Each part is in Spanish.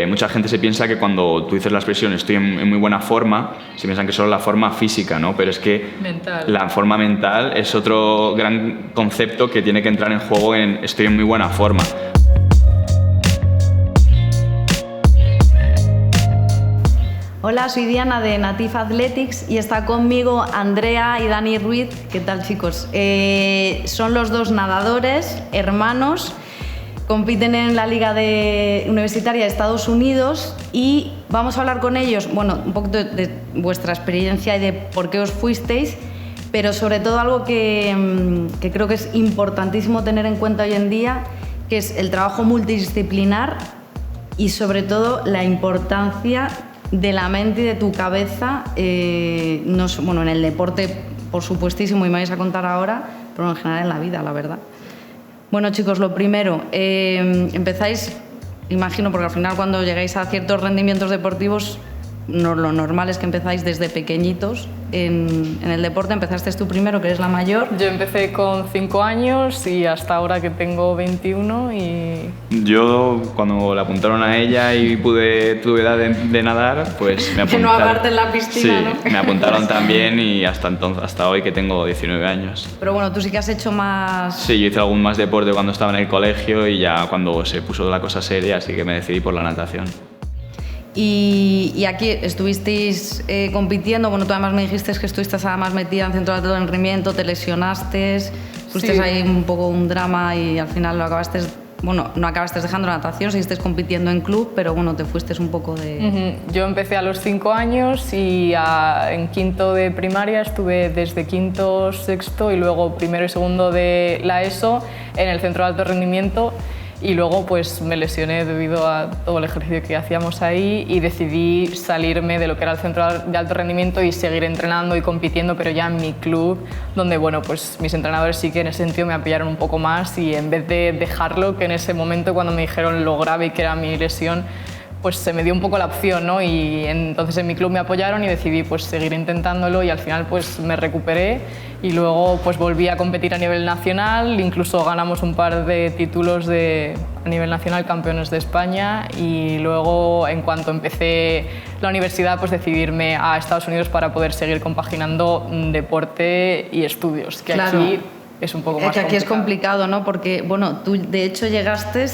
mucha gente se piensa que cuando tú dices la expresión estoy en muy buena forma, se piensan que solo la forma física, ¿no? Pero es que la forma mental es otro gran concepto que tiene que entrar en juego en estoy en muy buena forma. Hola, soy Diana de Native Athletics y está conmigo Andrea y Dani Ruiz. ¿Qué tal, chicos? Son los dos nadadores, hermanos. Compiten en la Liga Universitaria de Estados Unidos y vamos a hablar con ellos, bueno, un poco de vuestra experiencia y de por qué os fuisteis, pero sobre todo algo que creo que es importantísimo tener en cuenta hoy en día, que es el trabajo multidisciplinar y sobre todo la importancia de la mente y de tu cabeza, bueno, en el deporte por supuestísimo y me vais a contar ahora, pero en general en la vida, la verdad. Bueno, chicos, lo primero, empezáis, imagino, porque al final cuando llegáis a ciertos rendimientos deportivos, lo normal es que empezáis desde pequeñitos en el deporte. Empezaste tú primero, que eres la mayor. Yo empecé con 5 años y hasta ahora que tengo 21 y... Yo, cuando la apuntaron a ella y tuve edad de nadar, pues me apuntaron. Que no aparte en la piscina, sí, ¿no? Me apuntaron también y hasta hoy que tengo 19 años. Pero bueno, tú sí que has hecho más... Sí, yo hice algún más deporte cuando estaba en el colegio y ya cuando se puso la cosa seria, así que me decidí por la natación. Y aquí estuvisteis compitiendo, bueno, tú además me dijiste que estuviste además metida en centro de alto rendimiento, te lesionaste, fuiste sí. Ahí un poco un drama y al final lo acabaste, bueno, no acabaste dejando la natación, seguiste compitiendo en club, pero bueno, te fuiste un poco de... Yo empecé a los 5 años y en quinto de primaria estuve desde quinto, sexto y luego primero y segundo de la ESO en el centro de alto rendimiento. Y luego pues me lesioné debido a todo el ejercicio que hacíamos ahí y decidí salirme de lo que era el centro de alto rendimiento y seguir entrenando y compitiendo, pero ya en mi club, donde bueno, pues mis entrenadores sí que en ese sentido me apoyaron un poco más y en vez de dejarlo, que en ese momento cuando me dijeron lo grave que era mi lesión, pues se me dio un poco la opción, ¿no? Y entonces en mi club me apoyaron y decidí pues seguir intentándolo y al final pues me recuperé y luego pues volví a competir a nivel nacional, incluso ganamos un par de títulos a nivel nacional, campeones de España, y luego en cuanto empecé la universidad pues decidí irme a Estados Unidos para poder seguir compaginando deporte y estudios, que claro, aquí es un poco más que aquí complicado. es complicado, ¿no? Porque bueno, tú de hecho llegaste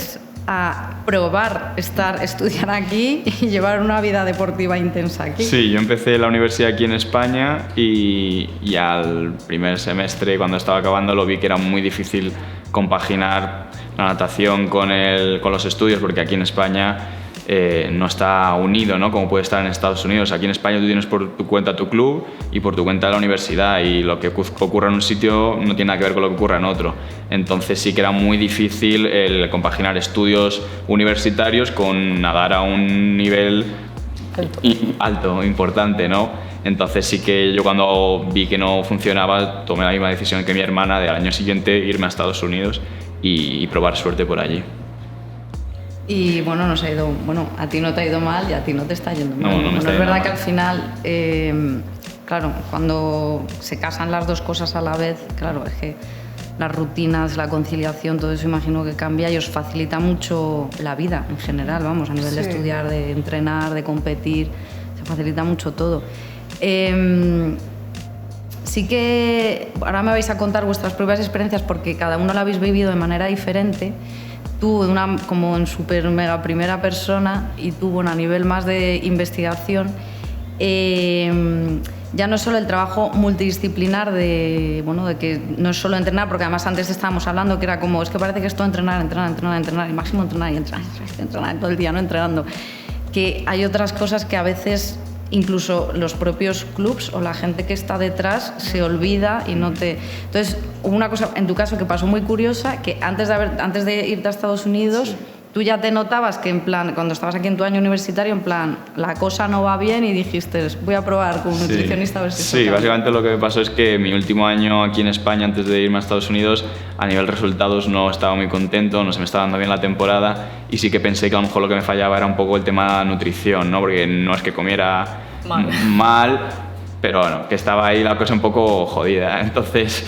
a probar estudiar aquí y llevar una vida deportiva intensa aquí. Sí, yo empecé la universidad aquí en España y al primer semestre, cuando estaba acabando, lo vi que era muy difícil compaginar la natación con los estudios, porque aquí en España no está unido, ¿no? Como puede estar en Estados Unidos. Aquí en España tú tienes por tu cuenta tu club y por tu cuenta la universidad, y lo que ocurra en un sitio no tiene nada que ver con lo que ocurra en otro. Entonces sí que era muy difícil el compaginar estudios universitarios con nadar a un nivel alto, importante, ¿no? Entonces sí que yo cuando vi que no funcionaba tomé la misma decisión que mi hermana de al año siguiente irme a Estados Unidos y probar suerte por allí. Y bueno, a ti no te ha ido mal y a ti no te está yendo mal. No me está es yendo verdad mal. que al final, claro, cuando se casan las dos cosas a la vez, claro, es que las rutinas, la conciliación, todo eso imagino que cambia y os facilita mucho la vida en general, vamos, a nivel de estudiar, de entrenar, de competir, se facilita mucho todo. Sí que ahora me vais a contar vuestras propias experiencias porque cada uno la habéis vivido de manera diferente. Tú como en súper mega primera persona y tú bueno, a nivel más de investigación, ya no es solo el trabajo multidisciplinar de que no es solo entrenar, porque además antes estábamos hablando que era como, es que parece que es todo entrenar, y máximo entrenar y entrenar todo el día, no entrenando. Que hay otras cosas que a veces incluso los propios clubs o la gente que está detrás se olvida y no te... Entonces, hubo una cosa en tu caso que pasó muy curiosa, que antes de irte a Estados Unidos, tú ya te notabas que en plan, cuando estabas aquí en tu año universitario, en plan, la cosa no va bien y dijiste, voy a probar con un nutricionista a ver si... Sí, básicamente lo que me pasó es que mi último año aquí en España, antes de irme a Estados Unidos, a nivel resultados no estaba muy contento, no se me estaba dando bien la temporada y sí que pensé que a lo mejor lo que me fallaba era un poco el tema nutrición, ¿no? Porque no es que comiera mal, pero bueno, que estaba ahí la cosa un poco jodida. Entonces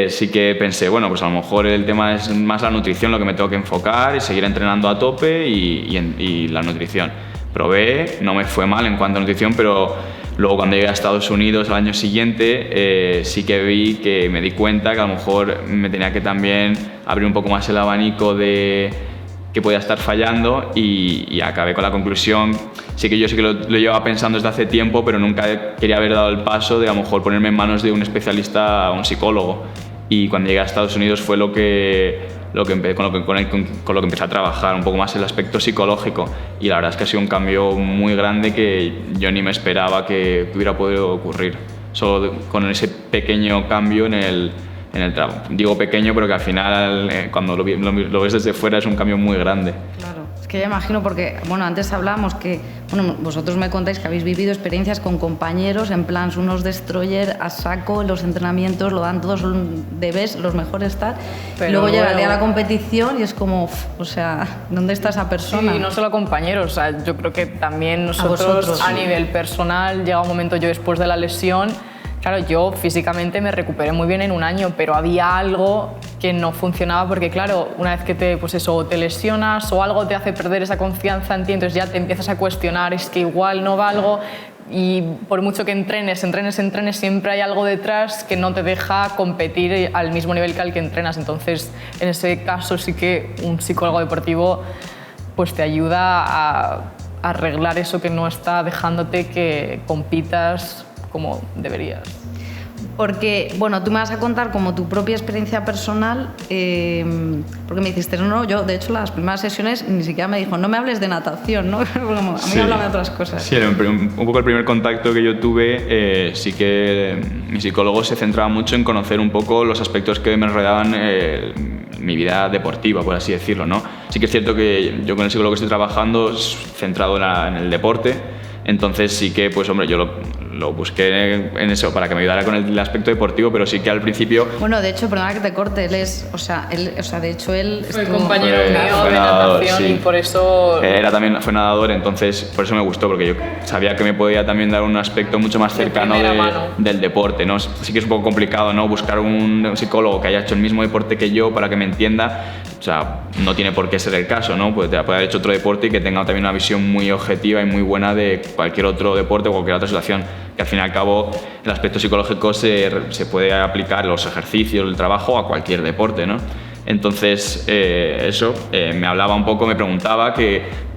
sí que pensé, bueno, pues a lo mejor el tema es más la nutrición lo que me tengo que enfocar y seguir entrenando a tope y la nutrición. Probé, no me fue mal en cuanto a nutrición, pero luego cuando llegué a Estados Unidos al año siguiente sí que vi que me di cuenta que a lo mejor me tenía que también abrir un poco más el abanico de que podía estar fallando y acabé con la conclusión. Sí que lo llevaba pensando desde hace tiempo, pero nunca quería haber dado el paso de a lo mejor ponerme en manos de un especialista, un psicólogo. Y cuando llegué a Estados Unidos fue con lo que empecé a trabajar, un poco más el aspecto psicológico. Y la verdad es que ha sido un cambio muy grande que yo ni me esperaba que hubiera podido ocurrir. Solo con ese pequeño cambio en el trabajo. Digo pequeño, pero que al final, cuando lo ves desde fuera, es un cambio muy grande. Claro, es que ya imagino porque, bueno, antes hablábamos que, bueno, vosotros me contáis que habéis vivido experiencias con compañeros, en plan, unos destroyer a saco, los entrenamientos lo dan todos debes, los mejores tal, y luego llega el día de la competición y es como, o sea, ¿dónde está esa persona? Sí, y no solo compañeros, o sea, yo creo que también nosotros a nivel personal, llega un momento yo después de la lesión. Claro, yo físicamente me recuperé muy bien en un año, pero había algo que no funcionaba porque, claro, una vez que te lesionas o algo te hace perder esa confianza en ti, entonces ya te empiezas a cuestionar, es que igual no valgo, y por mucho que entrenes, siempre hay algo detrás que no te deja competir al mismo nivel que al que entrenas. Entonces, en ese caso sí que un psicólogo deportivo pues te ayuda a arreglar eso que no está dejándote que compitas como deberías. Porque, bueno, tú me vas a contar como tu propia experiencia personal, porque me dijiste, no, yo de hecho las primeras sesiones ni siquiera me dijo, no me hables de natación, ¿no? Como, a mí me hablan de otras cosas. Sí, un poco el primer contacto que yo tuve, sí que mi psicólogo se centraba mucho en conocer un poco los aspectos que me rodeaban mi vida deportiva, por así decirlo, ¿no? Sí que es cierto que yo con el psicólogo que estoy trabajando es centrado en el deporte. Entonces sí que, pues hombre, yo lo busqué en eso para que me ayudara con el aspecto deportivo, pero sí que al principio... Bueno, de hecho, perdona que te corte, él fue compañero mío de natación, sí. Y por eso... Fue nadador, entonces por eso me gustó, porque yo sabía que me podía también dar un aspecto mucho más cercano del deporte, ¿no? Sí que es un poco complicado, ¿no? Buscar un psicólogo que haya hecho el mismo deporte que yo para que me entienda. O sea, no tiene por qué ser el caso, ¿no? Puede haber hecho otro deporte y que tenga también una visión muy objetiva y muy buena de cualquier otro deporte o cualquier otra situación. Que al fin y al cabo el aspecto psicológico se puede aplicar, los ejercicios, el trabajo, a cualquier deporte, ¿no? Entonces, me hablaba un poco, me preguntaba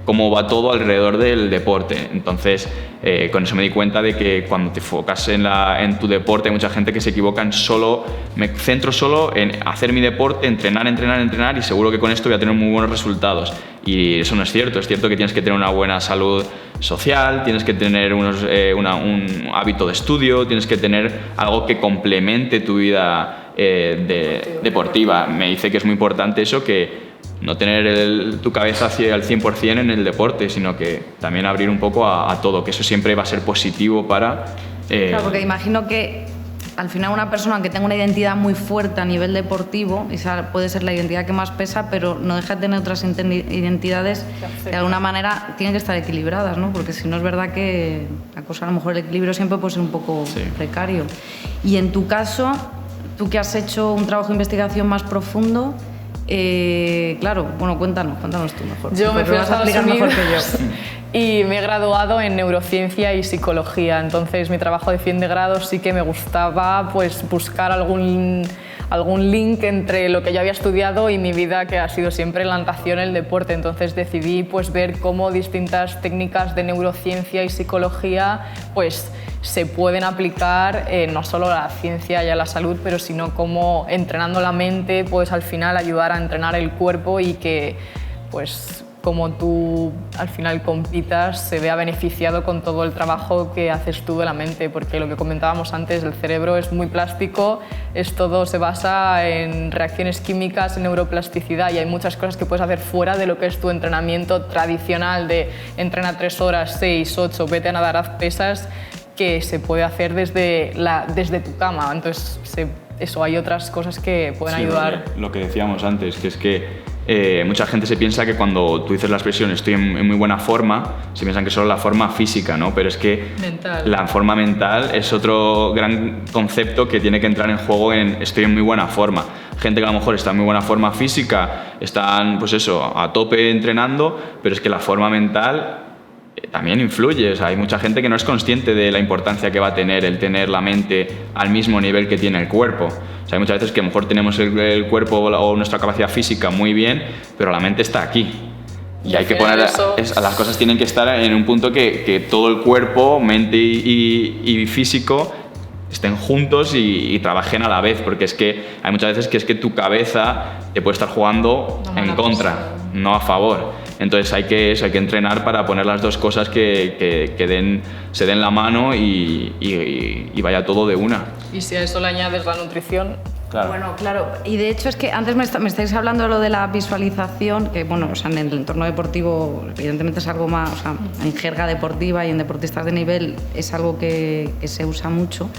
cómo va todo alrededor del deporte. Entonces, con eso me di cuenta de que cuando te enfocas en tu deporte hay mucha gente que se equivoca me centro solo en hacer mi deporte, entrenar y seguro que con esto voy a tener muy buenos resultados. Y eso no es cierto. Es cierto que tienes que tener una buena salud social, tienes que tener un hábito de estudio, tienes que tener algo que complemente tu vida deportiva. Me dice que es muy importante eso, que no tener tu cabeza al 100% en el deporte, sino que también abrir un poco a todo, que eso siempre va a ser positivo para... Claro, porque imagino que al final una persona que tenga una identidad muy fuerte a nivel deportivo, esa puede ser la identidad que más pesa, pero no deja de tener otras identidades que de alguna manera tienen que estar equilibradas, ¿no? Porque si no es verdad que la cosa, a lo mejor el equilibrio siempre puede ser un poco precario. Y en tu caso, tú que has hecho un trabajo de investigación más profundo, claro, bueno, cuéntanos tú mejor. Yo me fui a Estados Unidos y me he graduado en neurociencia y psicología. Entonces, mi trabajo de fin de grado sí que me gustaba pues buscar algún link entre lo que yo había estudiado y mi vida, que ha sido siempre la natación, el deporte. Entonces decidí pues ver cómo distintas técnicas de neurociencia y psicología pues se pueden aplicar no solo a la ciencia y a la salud, pero sino cómo entrenando la mente puedes al final ayudar a entrenar el cuerpo y que pues como tú al final compitas se vea beneficiado con todo el trabajo que haces tú de la mente, porque lo que comentábamos antes, el cerebro es muy plástico, todo se basa en reacciones químicas, en neuroplasticidad, y hay muchas cosas que puedes hacer fuera de lo que es tu entrenamiento tradicional de entrena 3 horas, 6, 8, vete a nadar, haz pesas, que se puede hacer desde tu cama. Entonces hay otras cosas que pueden ayudar. Lo que decíamos antes, que es que mucha gente se piensa que cuando tú dices la expresión estoy en muy buena forma, se piensan que solo la forma física, ¿no? Pero es que la forma mental es otro gran concepto que tiene que entrar en juego en estoy en muy buena forma. Gente que a lo mejor está en muy buena forma física, están pues eso, a tope entrenando, pero es que la forma mental también influye. O sea, hay mucha gente que no es consciente de la importancia que va a tener el tener la mente al mismo nivel que tiene el cuerpo. O sea, hay muchas veces que a lo mejor tenemos el cuerpo o nuestra capacidad física muy bien, pero la mente está aquí. Y hay que poner, las cosas tienen que estar en un punto que todo el cuerpo, mente y físico estén juntos y trabajen a la vez, porque es que hay muchas veces que es que tu cabeza te puede estar jugando en contra, no a favor. Entonces hay que entrenar para poner las dos cosas que se den la mano y vaya todo de una. Y si a eso le añades la nutrición... Claro. Bueno, claro, y de hecho es que antes me estáis hablando de lo de la visualización, que bueno, o sea, en el entorno deportivo evidentemente es algo más, o sea, en jerga deportiva y en deportistas de nivel es algo que se usa mucho,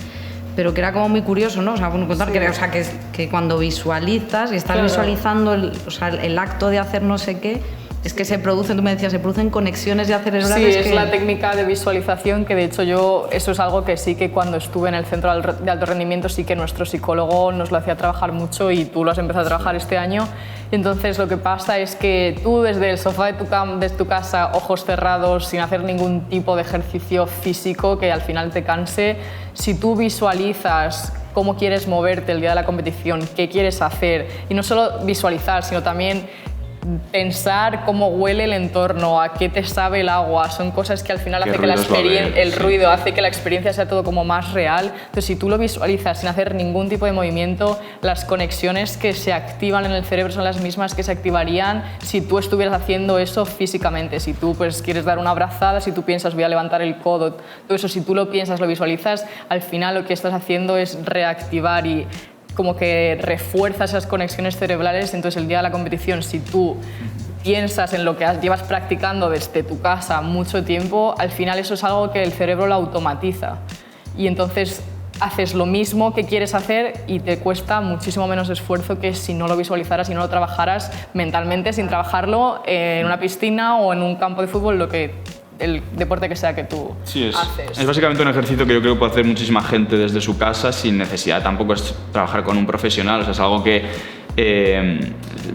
pero que era como muy curioso, ¿no? O sea, bueno, contar que, o sea, que cuando visualizas y estás visualizando el acto de hacer no sé qué, es que se producen, tú me decías, se producen conexiones ya cerebrales. Sí, es la técnica de visualización que de hecho eso es algo que sí que cuando estuve en el centro de alto rendimiento sí que nuestro psicólogo nos lo hacía trabajar mucho y tú lo has empezado a trabajar este año. Entonces lo que pasa es que tú desde el sofá de tu casa, ojos cerrados, sin hacer ningún tipo de ejercicio físico que al final te canse, si tú visualizas cómo quieres moverte el día de la competición, qué quieres hacer, y no solo visualizar, sino también pensar cómo huele el entorno, a qué te sabe el agua, son cosas que al final hace que el ruido hace que la experiencia sea todo como más real. Entonces, si tú lo visualizas sin hacer ningún tipo de movimiento, las conexiones que se activan en el cerebro son las mismas que se activarían si tú estuvieras haciendo eso físicamente. Si tú pues quieres dar una abrazada, si tú piensas voy a levantar el codo, todo eso, si tú lo piensas, lo visualizas, al final lo que estás haciendo es reactivar y como que refuerza esas conexiones cerebrales. Entonces el día de la competición, si tú piensas en lo que llevas practicando desde tu casa mucho tiempo, al final eso es algo que el cerebro lo automatiza y entonces haces lo mismo que quieres hacer y te cuesta muchísimo menos esfuerzo que si no lo visualizaras y no lo trabajaras mentalmente sin trabajarlo en una piscina o en un campo de fútbol, el deporte que sea que tú haces. Es básicamente un ejercicio que yo creo que puede hacer muchísima gente desde su casa sin necesidad, tampoco es trabajar con un profesional, o sea, es algo que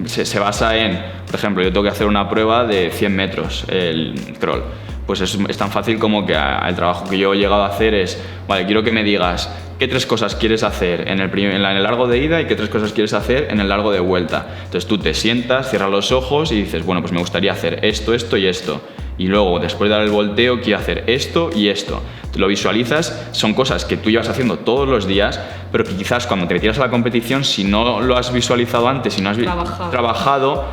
se basa en, por ejemplo, yo tengo que hacer una prueba de 100 metros, el crawl. Pues es tan fácil como que el trabajo que yo he llegado a hacer es, vale, quiero que me digas qué 3 cosas quieres hacer en el largo de ida y qué 3 cosas quieres hacer en el largo de vuelta. Entonces tú te sientas, cierras los ojos y dices, bueno, pues me gustaría hacer esto, esto y esto. Y luego, después de dar el volteo, quiero hacer esto y esto. Te lo visualizas, son cosas que tú llevas haciendo todos los días, pero que quizás cuando te retiras a la competición, si no lo has visualizado antes, si no has trabajado,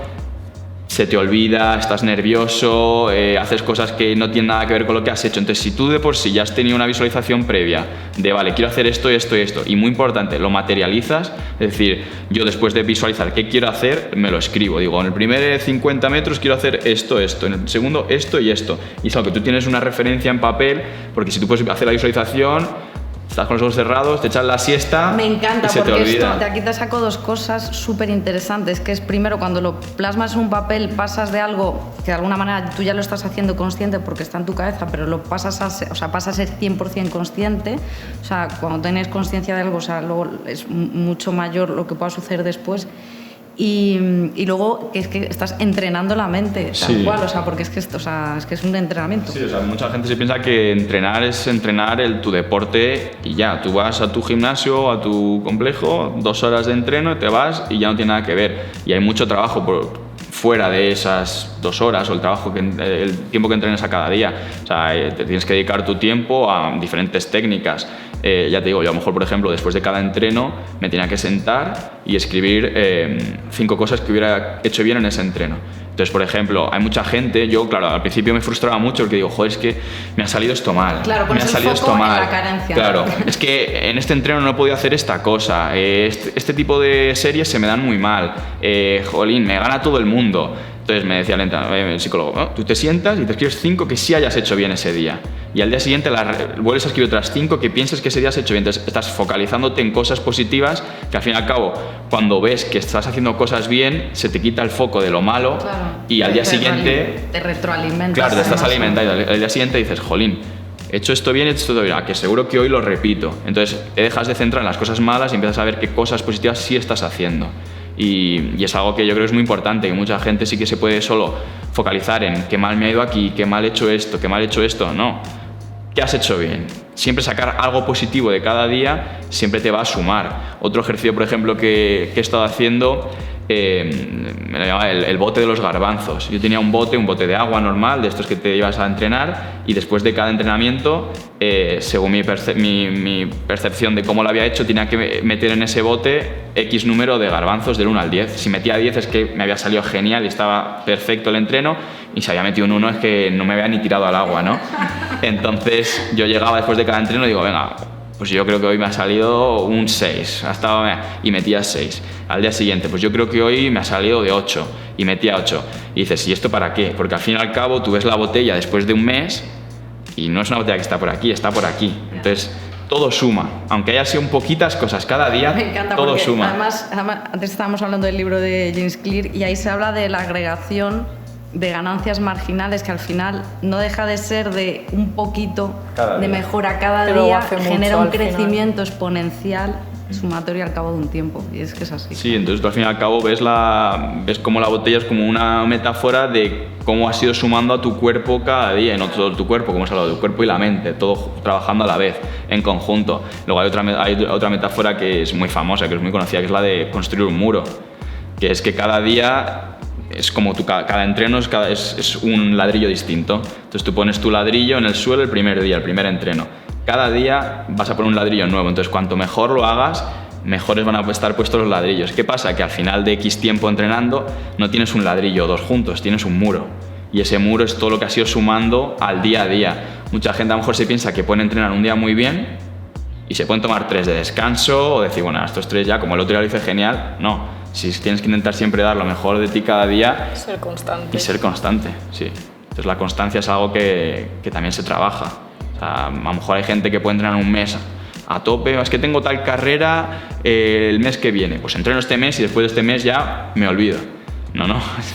se te olvida, estás nervioso, haces cosas que no tienen nada que ver con lo que has hecho. Entonces, si tú de por sí ya has tenido una visualización previa de, vale, quiero hacer esto, esto y esto, y muy importante, lo materializas, es decir, yo después de visualizar qué quiero hacer, me lo escribo. Digo, en el primer 50 metros quiero hacer esto, esto, en el segundo esto y esto. Y es algo que tú tienes una referencia en papel, porque si tú puedes hacer la visualización, estás con los ojos cerrados, te echas la siesta. Me encanta y se porque te olvida. de aquí te saco 2 cosas súper interesantes, que es primero cuando lo plasmas en un papel pasas de algo que de alguna manera tú ya lo estás haciendo consciente porque está en tu cabeza, pero lo pasas a ser 100% consciente. O sea, cuando tienes conciencia de algo, o sea, luego es mucho mayor lo que pueda suceder después. Y luego es que estás entrenando la mente, tal cual, o sea, porque es que es un entrenamiento. Sí, o sea, mucha gente se piensa que entrenar es entrenar tu deporte y ya, tú vas a tu gimnasio, a tu complejo, 2 horas de entreno, te vas y ya no tiene nada que ver. Y hay mucho trabajo fuera de esas 2 horas o el tiempo que entrenes a cada día. O sea, te tienes que dedicar tu tiempo a diferentes técnicas. Ya te digo, yo a lo mejor, por ejemplo, después de cada entreno me tenía que sentar y escribir 5 cosas que hubiera hecho bien en ese entreno. Entonces, por ejemplo, hay mucha gente, yo, claro, al principio me frustraba mucho porque digo, joder, es que me ha salido esto mal. Claro, me ha salido esto mal. En la carencia. Claro, es que en este entreno no he podido hacer esta cosa. Este tipo de series se me dan muy mal. Jolín, me gana todo el mundo. Entonces me decía el psicólogo, ¿no? Tú te sientas y te escribes 5 que sí hayas hecho bien ese día. y al día siguiente vuelves a escribir otras 5 que piensas que ese día has hecho bien. Entonces estás focalizándote en cosas positivas que al fin y al cabo, cuando ves que estás haciendo cosas bien, se te quita el foco de lo malo, claro, y al día siguiente... Te retroalimentas. Claro, te estás alimentando. Al día siguiente dices, jolín, he hecho esto bien, he hecho esto bien, que seguro que hoy lo repito. Entonces te dejas de centrar en las cosas malas y empiezas a ver qué cosas positivas sí estás haciendo. Y es algo que yo creo que es muy importante, que mucha gente sí que se puede solo focalizar en qué mal me ha ido aquí, qué mal he hecho esto, qué mal he hecho esto. No, ¿qué has hecho bien? Siempre sacar algo positivo de cada día siempre te va a sumar. Otro ejercicio, por ejemplo, que he estado haciendo, me lo llamaba el bote de los garbanzos. Yo tenía un bote de agua normal, de estos que te llevas a entrenar, y después de cada entrenamiento, según mi percepción de cómo lo había hecho, tenía que meter en ese bote X número de garbanzos del 1 al 10. Si metía 10 es que me había salido genial y estaba perfecto el entreno, y si había metido un 1 es que no me había ni tirado al agua, ¿no? Entonces yo llegaba después de cada entreno y digo, venga, pues yo creo que hoy me ha salido un 6, y metía 6. Al día siguiente, pues yo creo que hoy me ha salido de 8 y metía 8. Y dices, ¿y esto para qué? Porque al fin y al cabo tú ves la botella después de un mes y no es una botella que está por aquí, está por aquí. Entonces todo suma, aunque haya sido un poquitas cosas cada día, me encanta todo porque suma. Además, antes estábamos hablando del libro de James Clear y ahí se habla de la agregación de ganancias marginales, que al final no deja de ser de un poquito de mejora cada día, genera un crecimiento exponencial sumatorio al cabo de un tiempo, y es que es así. Sí, entonces tú al fin y al cabo ves cómo la botella es como una metáfora de cómo has ido sumando a tu cuerpo cada día, y no todo tu cuerpo, como hemos hablado, tu cuerpo y la mente, todo trabajando a la vez, en conjunto. Luego hay otra metáfora que es muy famosa, que es muy conocida, que es la de construir un muro, que es que cada día es como cada entreno es un ladrillo distinto. Entonces tú pones tu ladrillo en el suelo el primer día, el primer entreno. Cada día vas a poner un ladrillo nuevo, entonces cuanto mejor lo hagas, mejores van a estar puestos los ladrillos. ¿Qué pasa? Que al final de X tiempo entrenando no tienes un ladrillo o dos juntos, tienes un muro. Y ese muro es todo lo que has ido sumando al día a día. Mucha gente a lo mejor se piensa que pueden entrenar un día muy bien y se pueden tomar 3 de descanso o decir, bueno, estos 3 ya, como el otro día lo hice genial. No, si tienes que intentar siempre dar lo mejor de ti cada día. Ser constante. Y ser constante, sí. Entonces la constancia es algo que también se trabaja. O sea, a lo mejor hay gente que puede entrenar un mes a tope, es que tengo tal carrera el mes que viene, pues entreno este mes y después de este mes ya me olvido. No,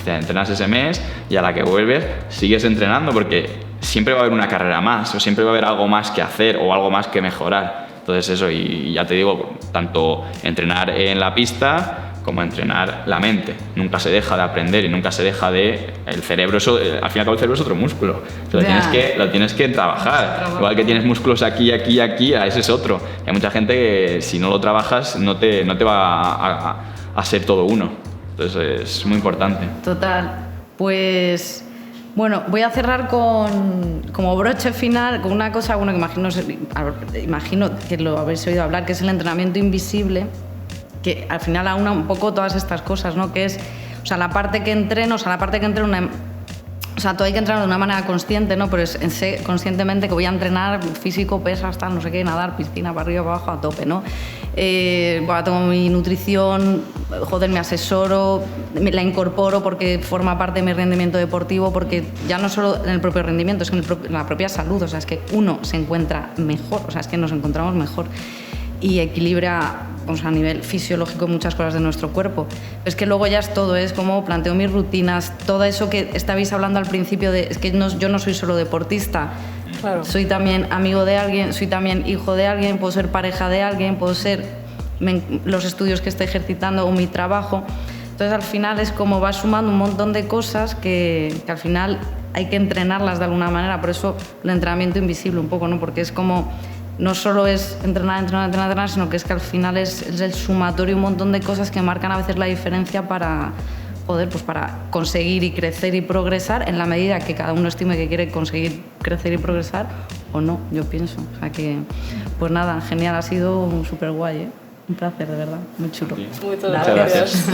entrenas ese mes y a la que vuelves sigues entrenando, porque siempre va a haber una carrera más, o siempre va a haber algo más que hacer o algo más que mejorar. Entonces eso, y ya te digo, tanto entrenar en la pista como entrenar la mente. Nunca se deja de aprender y nunca se deja de... El cerebro, al fin y al cabo el cerebro es otro músculo. Lo tienes que trabajar. Igual que tienes músculos aquí, ese es otro. Y hay mucha gente que si no lo trabajas no te va a ser todo uno. Entonces es muy importante. Total. Pues... Bueno, voy a cerrar como broche final con una cosa, bueno, que imagino que lo habéis oído hablar, que es el entrenamiento invisible, que al final aúna un poco todas estas cosas, ¿no? Que es, o sea, la parte que entreno, o sea, todo hay que entrenar de una manera consciente, ¿no? Pero sé conscientemente que voy a entrenar físico, pesas, tal, no sé qué, nadar, piscina, para arriba, para abajo, a tope, ¿no? Tengo mi nutrición, me asesoro, la incorporo porque forma parte de mi rendimiento deportivo, porque ya no solo en el propio rendimiento, es que en la propia salud, o sea, es que uno se encuentra mejor, o sea, es que nos encontramos mejor y equilibra, o sea, a nivel fisiológico muchas cosas de nuestro cuerpo. Es que luego ya es todo, es como planteo mis rutinas, todo eso que estabais hablando al principio de, es que yo no soy solo deportista, claro. Soy también amigo de alguien, soy también hijo de alguien, puedo ser pareja de alguien, puedo ser los estudios que estoy ejercitando o mi trabajo. Entonces al final es como va sumando un montón de cosas que al final hay que entrenarlas de alguna manera, por eso el entrenamiento invisible un poco, ¿no? Porque es como... No solo es entrenar, sino que es que al final es el sumatorio, un montón de cosas que marcan a veces la diferencia para conseguir y crecer y progresar en la medida que cada uno estime que quiere conseguir crecer y progresar o no, yo pienso. O sea que, pues nada, genial, ha sido súper guay, ¿eh? Un placer, de verdad, muy chulo. Muchas gracias.